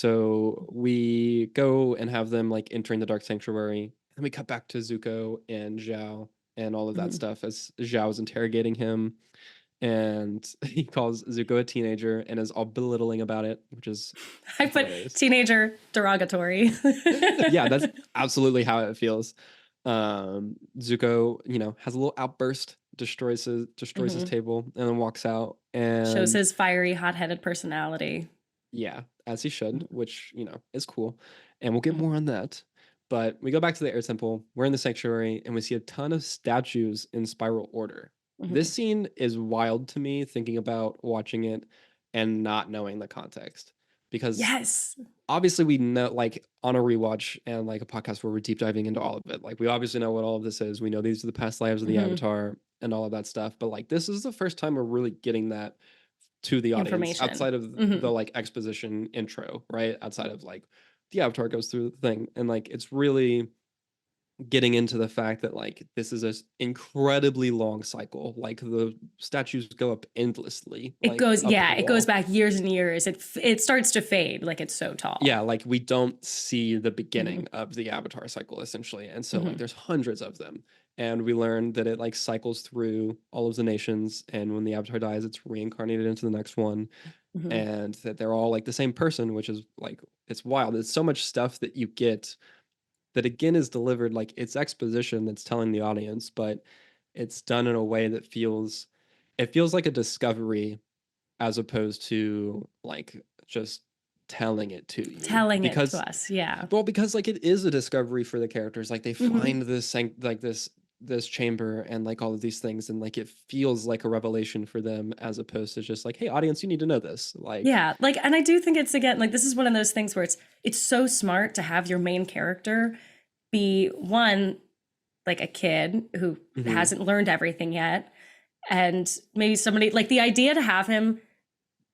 So we go and have them like entering the Dark Sanctuary, and we cut back to Zuko and Zhao and all of that Mhm. stuff as Zhao is interrogating him, and he calls Zuko a teenager and is all belittling about it, which is I put hilarious. teenager derogatory. Yeah, that's absolutely how it feels. Zuko, has a little outburst, destroys his Mhm. table, and then walks out. Shows And his fiery, hot-headed personality. yeah, as he should, Mhm. which is cool. And we'll get Mhm. more on that. But we go back to the air temple. We're in the sanctuary, and we see a ton of statues in spiral order. This Mhm. scene is wild to me, thinking about watching it and not knowing the context, because Yes. obviously we know, like, on a rewatch and like a podcast where we're deep diving into all of it, like we obviously know what all of this is. We know these are the past lives of the Mhm. Avatar and all of that stuff, but like this is the first time we're really getting that to the audience Information. outside of the Mhm. like exposition intro, right? Outside of like the Avatar goes through the thing, and like it's really getting into the fact that like this is a incredibly long cycle. Like the statues go up endlessly, It like goes, up yeah, the it goes wall. back years and years. It starts to fade, like it's so tall. Yeah, like we don't see the Mhm. beginning of the Avatar cycle essentially. And so like Mhm. there's hundreds of them. And we learn that it like cycles through all of the nations, and when the Avatar dies, it's reincarnated into the next one, Mhm. and that they're all like the same person, which is like it's wild. There's so much stuff that you get that again is delivered like it's exposition that's telling the audience, but it's done in a way that feels like a discovery as opposed to like just telling it to you. Telling it to Because us, yeah. well, because like it is a discovery for the characters. Like they Mhm. find this chamber and like all of these things, and like it feels like a revelation for them as opposed to just like, hey, audience, you need to know this. Like, Yeah, like, and I do think it's, again, like, this is one of those things where it's so smart to have your main character be one, like a kid who mhm, hasn't learned everything yet, and maybe somebody, like, the idea to have him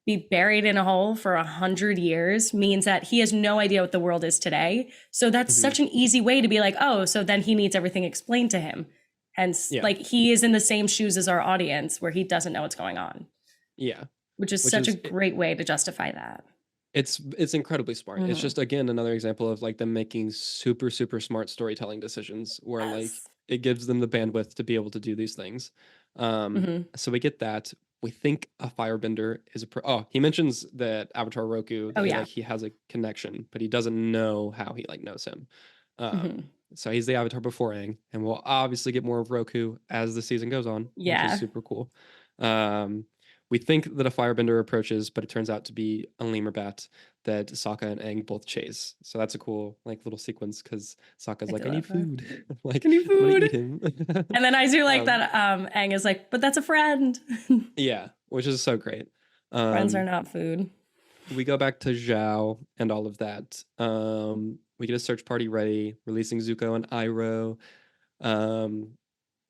be buried in a hole for 100 years means that he has no idea what the world is today. So that's mhm, such an easy way to be like, oh, so then he needs everything explained to him. Hence, yeah, like, he is in the same shoes as our audience where he doesn't know what's going on, yeah, which is which such a is great way to justify that. it's incredibly smart. It's Hmm. just again another example of like them making super super smart storytelling decisions where like Yes. it gives them the bandwidth to be able to do these things. Hmm. So we get that. We think a firebender is oh, he mentions that Avatar Roku, Oh, that yeah. he has a connection, but he doesn't know how he like knows him. Hmm. So he's the Avatar before Aang, and we'll obviously get more of Roku as the season goes on, which is Yeah. super cool. Um, we think that a firebender approaches, but it turns out to be a lemur bat that Sokka and Aang both chase. So that's a cool like little sequence because Sokka's I like, do I need love that. food. Like, Any I'm gonna food? eat him. And then I do like um, that Aang is like, but that's a friend. yeah, which is so great. Friends are Um, not food. we go back to Zhao and all of that. We get a search party ready, releasing Zuko and Iroh. Um,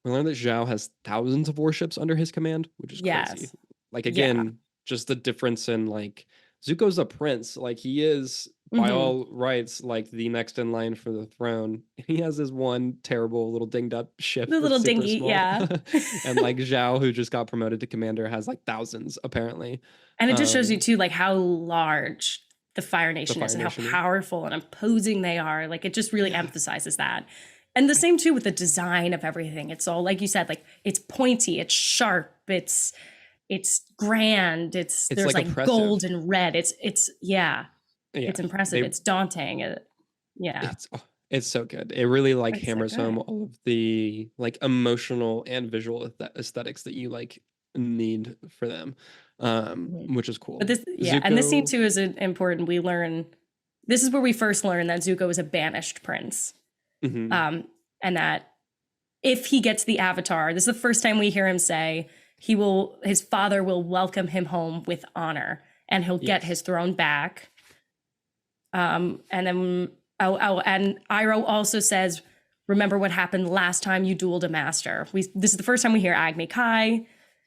we learn that Zhao has thousands of warships under his command, which is crazy. Yes. Like Yeah. again, just the difference in like Zuko's a prince. Like he is by Hmm. all rights like the next in line for the throne. He has his one terrible little dinged up ship The that's little super dingy, small. yeah. And like Zhao, who just got promoted to commander, has like thousands apparently. And it just shows you Um too, like, how large the Fire the Nation is Fire and how Nation is. powerful and imposing they are. Like, it just really Yeah. emphasizes that. And the same too with the design of everything. It's all, like you said, like, it's pointy, it's sharp, it's grand, it's It's there's like like gold oppressive. and red. It's yeah, Yeah. it's impressive. They It's daunting. Yeah. It's oh, it's so good. It really like It's so hammers home good. all of the like emotional and visual aesthetics that you like need for them, Mhm. which is But cool. this, yeah, and this scene Zuko, too is important. We learn this is where we first learn that Zuko is a banished prince, mhm, um, and that if he gets the Avatar, this is the first time we hear him say his father will welcome him home with honor, and he'll get yes, his throne back. And then and Iroh also says, "Remember what happened last time you dueled a master." This is the first time we hear Agni Kai.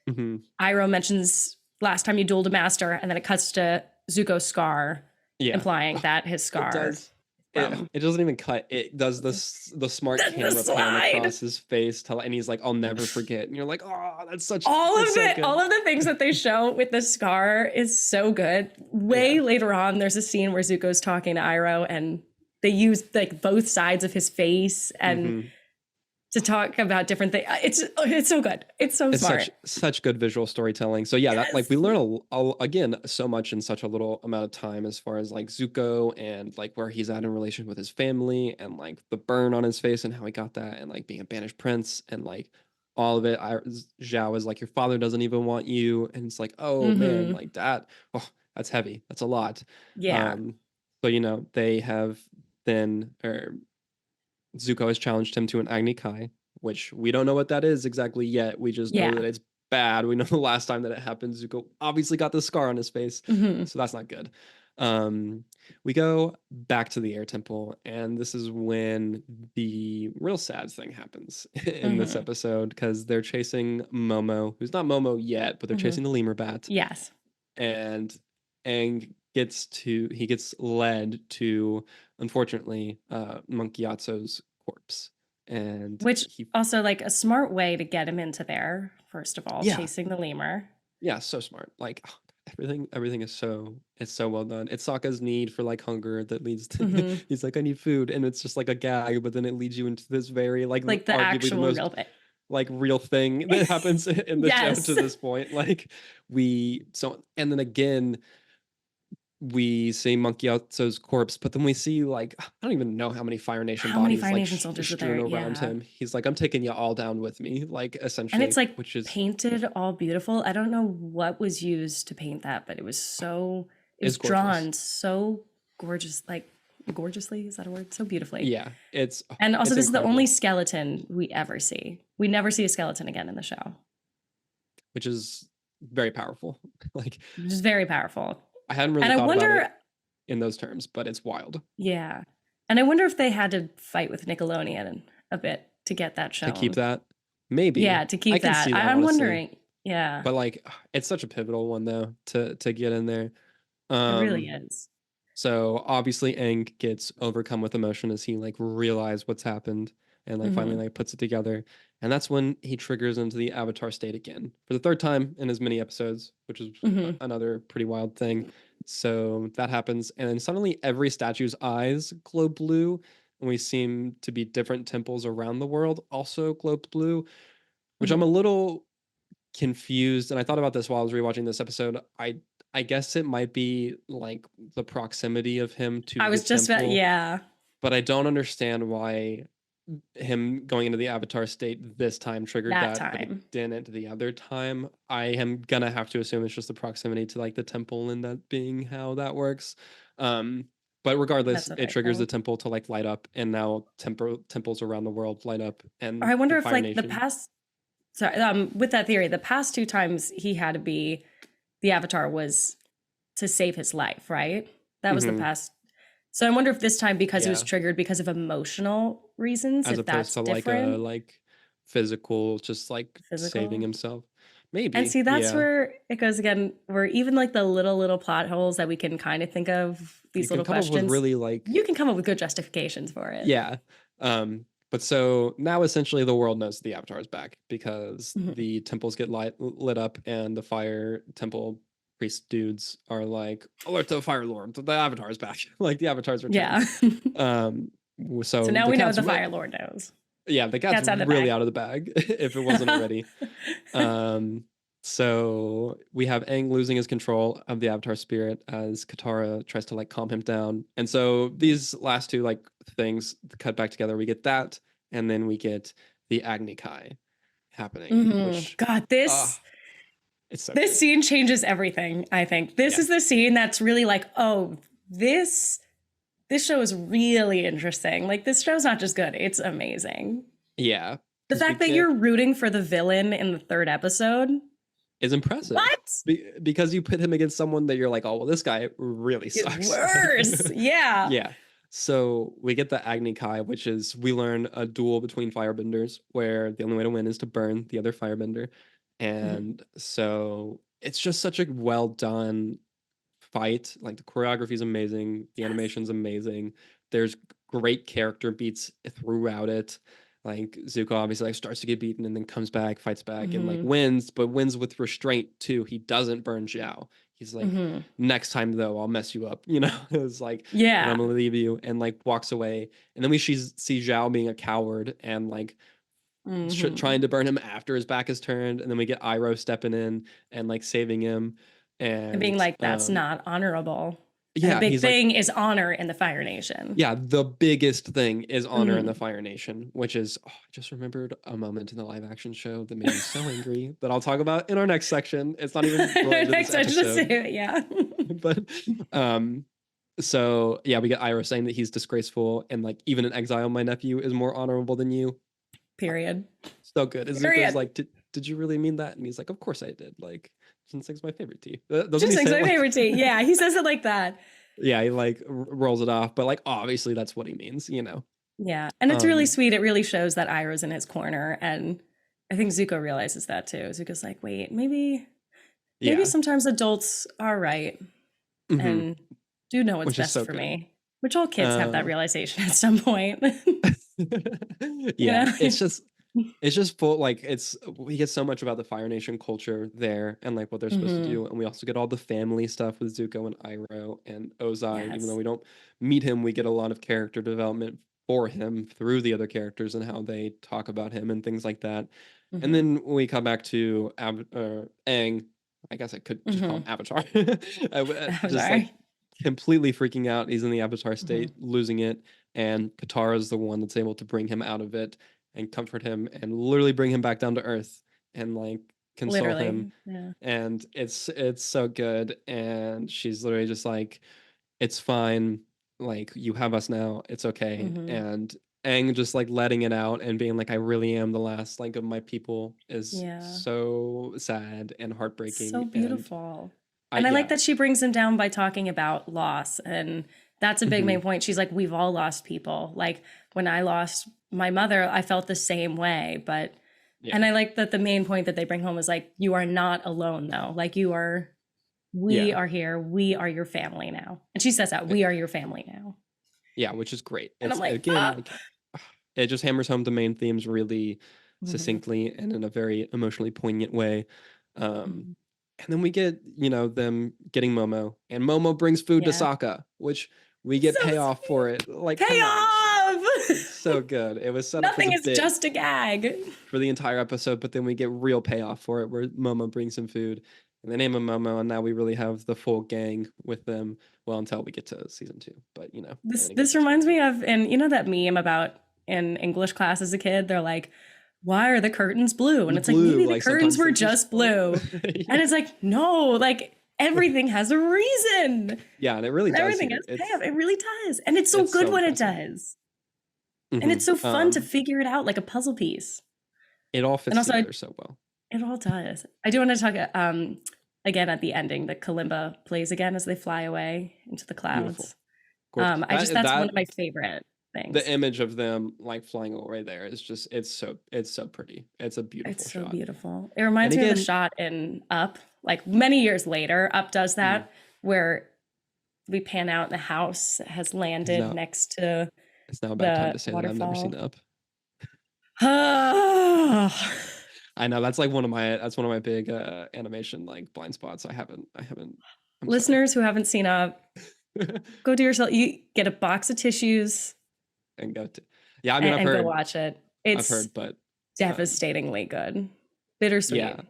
mhm, Iroh mentions last time you dueled a master, and then it cuts to Zuko's scar, yeah, implying that his it scar does. from it doesn't even cut. It does this the smart the camera pan slide. across his face, and he's like, "I'll never forget." And you're like, "Oh, All it's of so it, good." all of the things that they show with the scar is so good. Yeah. Way later on, there's a scene where Zuko's talking to Iroh, and they use like both sides of his face and Hmm. to talk about different things. It's so good. It's so It's smart. such good visual storytelling. So yeah, that like Yes. we learn again so much in such a little amount of time as far as like Zuko and like where he's at in relation with his family and like the burn on his face and how he got that and like being a banished prince and like all of it. Zhao is like your father doesn't even want you, and it's like oh man, Mm-hmm. like that. Oh, that's heavy. That's a lot. Yeah. Um, so they have then or Zuko has challenged him to an Agni Kai, which we don't know what that is exactly yet. We just know Yeah. that it's bad. We know the last time that it happened, Zuko obviously got the scar on his face, Mm-hmm. so that's not good. Um, we go back to the Air Temple, and this is when the real sad thing happens in this Mm-hmm. episode because they're chasing Momo, who's not Momo yet, but they're Mm-hmm. chasing the lemur bat, Yes. and he gets led to unfortunately Monkey Yatso's corpse, and Which he also like a smart way to get him into there, first of all, yeah, chasing the lemur. yeah, so smart. Like everything is so it's so well done. It's Sokka's need for like hunger that leads to Mm-hmm. he's like I need food, and it's just like a gag, but then it leads you into this very like Like the arguably the actual real most thing. like real thing that happens in the show to Yes. this point. Like we so and then again we see Monkey Otso's corpse, but then we see like I don't even know how many Fire Nation How many bodies Fire like Nation soldiers are strewn there? around Yeah. him. He's like, I'm taking you all down with me, like And it's essentially, like which is painted all beautiful. I don't know what was used to paint that, but it was gorgeous. drawn so gorgeous, like gorgeously, is that a word? So beautifully. Yeah, And also, it's this is the only incredible, skeleton we ever see. We never see a skeleton again in the show, which is very powerful. Like which is very powerful. I hadn't really And I thought about it wonder, in those terms, but it's wild yeah. And I wonder if they had to fight with Nickelodeon a bit to get that to keep shown. that. Maybe Yeah, to I keep can that. see that I'm honestly, wondering. Yeah, but like it's such a pivotal one though to get in there. it really Um, is. So obviously Aang gets overcome with emotion as he like realizes what's happened and like finally Hmm. like puts it together. And that's when he triggers into the avatar state again for the third time in as many episodes, which is Hmm. another pretty wild thing. So that happens, and then suddenly every statue's eyes glow blue, and we seem to be different temples around the world also glow blue, which I'm a Hmm. little confused, and I thought about this while I was rewatching this episode. I guess it might be like the proximity of him to I the was just about, temple, yeah, but I don't understand why him going into the avatar state this time triggered that that, but it time. didn't the other time. I am gonna have to assume it's just the proximity to like the temple and that being how that works. Um, but regardless, That's what it I triggers the think. temple to like light up, and now temples around the world light up, Or and I the wonder if Fire like the Nation. past, sorry, with that theory, the past two times he had to be the Avatar was to save his life, right? That was the Hmm. past. So I wonder if this time, because it was Yeah, triggered because of emotional reasons, as if opposed that's to like a different, like physical, just like saving physical. himself. And Maybe, see, that's yeah. where it goes again, where even like the little plot holes that we can kind of think of, You these can little come up with questions, really like you can come up with good justifications for it. yeah. But so now essentially the world knows the Avatar is back because Mhm. the temples get lit up and the fire temple priest dudes are like, alert to the Fire Lord, the Avatar is back. Like the Avatar's returned. Yeah. Um, So so now the we know what cat's the Fire Lord knows. yeah, the cat's Cat's out of the really bag. out of the bag if it wasn't already. Um, so we have Aang losing his control of the Avatar spirit as Katara tries to like calm him down. And so these last two like things cut back together. We get that, and then we get the Agni Kai happening, which God, ah, it's so this good. scene changes everything, I think. This Yeah. is the scene that's really like, oh, this show is really interesting. Like this show's not just good, it's amazing. Yeah. The Because we fact that get you're rooting for the villain in the third episode. is impressive. What? Because you pit him against someone that you're like, oh well, this guy really Is sucks. Like, worse. Yeah. yeah. So we get the Agni Kai, which is we learn a duel between firebenders where the only way to win is to burn the other firebender. Mhm. And so it's just such a well done fight. Like the choreography is amazing, the Yes. animation's amazing. there's great character beats throughout it. Like Zuko obviously like starts to get beaten and then comes back, fights back, and like Hmm. wins, but wins with restraint too. He doesn't burn Zhao. He's like, Hmm. next time though, I'll mess you up. You know, it's like, and Yeah. I'm gonna leave you, and like walks away. And then we see Zhao being a coward and like Hmm. trying to burn him after his back is turned, and then we get Iroh stepping in and like saving him, And being and like, that's not honorable. And the yeah, big he's like, thing is honor in the Fire Nation. yeah, the biggest thing is honor in the Hmm. Fire Nation, which is, oh, I just remembered a moment in the live action show that made me so angry that I'll talk about in our next section. It's not even related to this Next, I just say episode, it, yeah. but um, so yeah, we get Iroh saying that he's disgraceful and like even in exile, my nephew is more honorable than you. Period. So good. Izuku's Period. like, did you really mean that? And he's like, of course I did. Like, ginseng's my favorite tea. Doesn't he Ginseng's say it my like? favorite tea. Yeah, he says it like that. Yeah, he like rolls it off, but like obviously that's what he means, you know. Yeah, and it's really Um, sweet. It really shows that Iroh's in his corner, and I think Zuko realizes that too. Zuko's like, wait, maybe yeah, sometimes adults are right hmm, and do know what's which is best so for good. me. Which all kids have that Um, realization at some point. You yeah, know? it's just full like it's we get so much about the Fire Nation culture there and like what they're supposed to Hmm. do, and we also get all the family stuff with Zuko and Iroh and Ozai. Even though Yes. we don't meet him, we get a lot of character development for him through the other characters and how they talk about him and things like that. And Hmm. then we come back to Aang. I guess I could just call him Hmm. Avatar. I'm Just like sorry. completely freaking out. He's in the Avatar Hmm. state, losing it, and Katara's the one that's able to bring him out of it and comfort him and literally bring him back down to earth and like console him. Literally. Yeah. And it's so good. And she's literally just like, it's fine. Like you have us now. It's okay. Hmm. And Aang just like letting it out and being like, I really am the last like of my people is Yeah. so sad and So heartbreaking. And beautiful. I And I like yeah. that she brings him down by talking about loss. And that's a big Hmm. main point. She's like, we've all lost people. Like when I lost my mother, I felt the same way. And Yeah. I like that the main point that they bring home is like, you are not alone though. Like we Yeah. are here. We are your family now. And she says that we are your family now. Yeah, which is great. And I'm It's like, again like it just hammers home the main themes really mhm, succinctly and in a very emotionally poignant way. Um, mhm. and then we get, them getting Momo, and Momo brings food to Yeah. Sokka, which we get So payoff for sweet. it. Like, come on. It's Payoff. so good. It was set up as Nothing a is bit just a gag. for the entire episode, but then we get real payoff for it where Momo brings some food. And they name him Momo, and now we really have the full gang with them. Well, until we get to season 2, but and This then it gets this reminds expansive. me of, and you know that meme about in English class as a kid, they're like, why are the curtains blue? And The it's like, blue, maybe the like curtains sometimes were they're just just blue. And yeah. it's like, no, like everything has a reason. Yeah, and it really And does everything here. has payoff. It really does. And it's so It's good so when it impressive. does. And Hmm. it's so fun to figure it out like a puzzle piece. It all And fits also, together so well. it all does. I do want to talk again at the ending, the kalimba plays again as they fly away into the Beautiful, clouds. gorgeous. That's one That of my favorite the things. image of them like flying away there is just it's so pretty. It's a beautiful It's so shot. beautiful. It And reminds me of the again, shot in Up, like many years later. Up does mm, that, where we pan out and the house has it's landed now next to it's now a bad time the to say that I've never seen waterfall. Up. Ah. I know that's one of my big animation like blind spots. I haven't. I'm sorry. Listeners who haven't seen Up, go do yourself. You get a box of tissues And go to yeah. I mean, and go watch it. I've It's heard, but um, devastatingly good, bittersweet. yeah.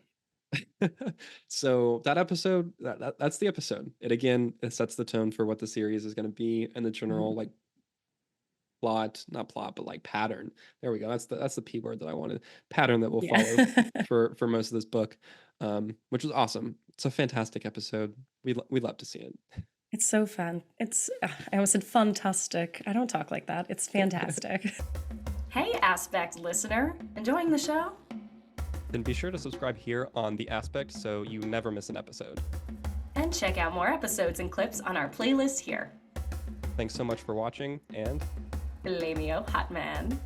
So that episode, that's the episode. It sets the tone for what the series is going to be and the general Mhm. like not plot, but like pattern. There we go. That's the P word that I wanted. Pattern that will follow Yeah. for most of this book, which was awesome. It's a fantastic episode. We love to see It's so fun. I almost said fantastic. I don't talk like that. It's it. fantastic. Hey, Aspect listener. Enjoying the show? Then be sure to subscribe here on The Aspect so you never miss an episode. And check out more episodes and clips on our playlist here. Thanks so much for watching, and Lamio Hot Man.